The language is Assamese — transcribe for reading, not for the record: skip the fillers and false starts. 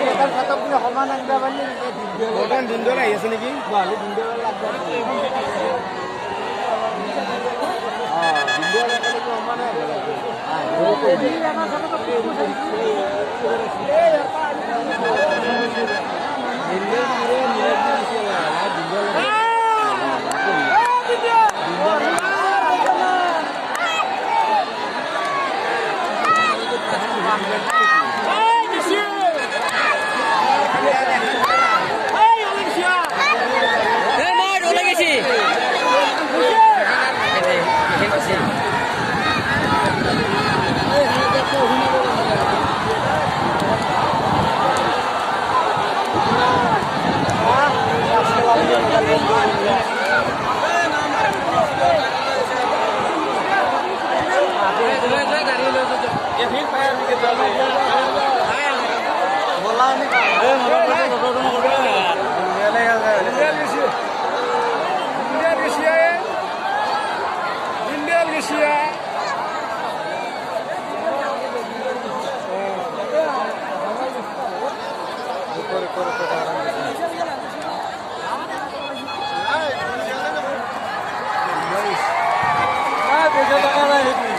এটা সাতক পুৰা সমান আনবা পাৰলি বৰ্তমান দিনদৰে আহি আছে নেকি বালি দিনদৰ লাগবা দিনদৰ লাগলে সমানে এদি আমাৰ সাতক দিনদৰ